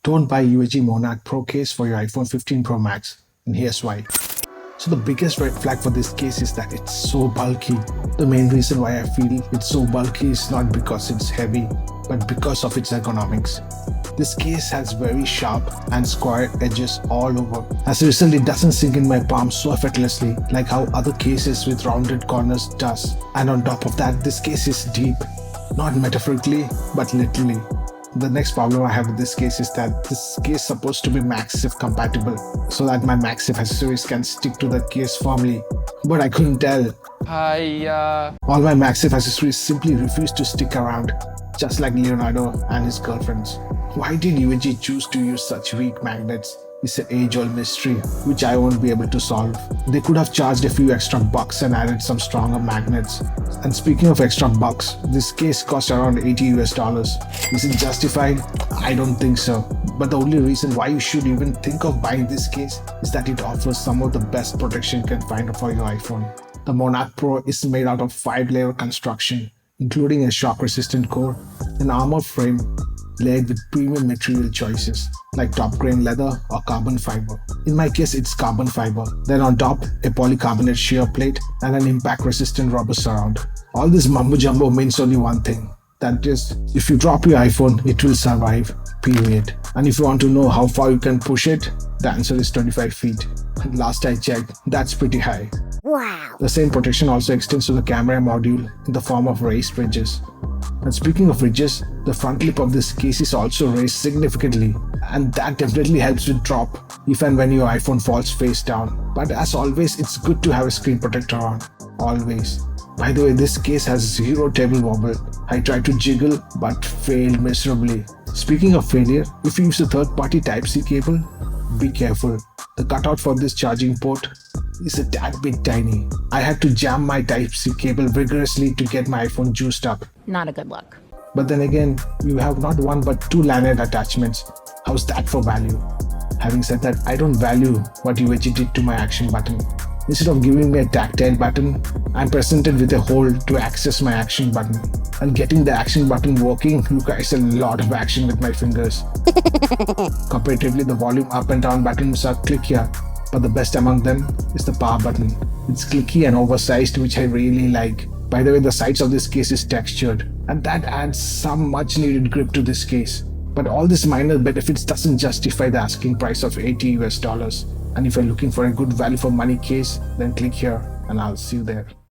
Don't buy UAG Monarch Pro case for your iPhone 15 Pro Max, and here's why. So the biggest red flag for this case is that it's so bulky. The main reason why I feel it's so bulky is not because it's heavy, but because of its ergonomics. This case has very sharp and square edges all over. As a result, it doesn't sink in my palm so effortlessly like how other cases with rounded corners does. And on top of that, this case is deep. Not metaphorically, but literally. The next problem I have with this case is that this case is supposed to be MagSafe compatible so that my MagSafe accessories can stick to the case firmly. But I couldn't tell. All my MagSafe accessories simply refused to stick around, just like Leonardo and his girlfriends. Why did UAG choose to use such weak magnets? It's an age-old mystery, which I won't be able to solve. They could have charged a few extra bucks and added some stronger magnets. And speaking of extra bucks, this case cost around $80 US. Is it justified? I don't think so. But the only reason why you should even think of buying this case is that it offers some of the best protection you can find for your iPhone. The Monarch Pro is made out of 5-layer construction, including a shock-resistant core, an armor frame, layered with premium material choices like top grain leather or carbon fiber. In my case, it's carbon fiber. Then on top, a polycarbonate shear plate and an impact resistant rubber surround. All this mumbo jumbo means only one thing. That is, if you drop your iPhone, it will survive, period. And if you want to know how far you can push it, the answer is 25 feet. And last I checked, that's pretty high. Wow. The same protection also extends to the camera module in the form of raised ridges. And speaking of ridges, the front lip of this case is also raised significantly, and that definitely helps with drop if and when your iPhone falls face down. But as always, it's good to have a screen protector on, always. By the way, this case has zero table wobble. I tried to jiggle but failed miserably. Speaking of failure, if you use a third-party Type-C cable, be careful. The cutout for this charging port is a tad bit tiny. I had to jam my Type-C cable vigorously to get my iPhone juiced up. Not a good look. But then again, you have not one but two lanyard attachments. How's that for value? Having said that, I don't value what UAG did to my action button. Instead of giving me a tactile button, I'm presented with a hole to access my action button. And getting the action button working requires a lot of action with my fingers. Comparatively, the volume up and down buttons are clickier, but the best among them is the power button. It's clicky and oversized, which I really like. By the way, the sides of this case is textured, and that adds some much needed grip to this case. But all these minor benefits doesn't justify the asking price of $80 US. And if you're looking for a good value for money case, then click here and I'll see you there.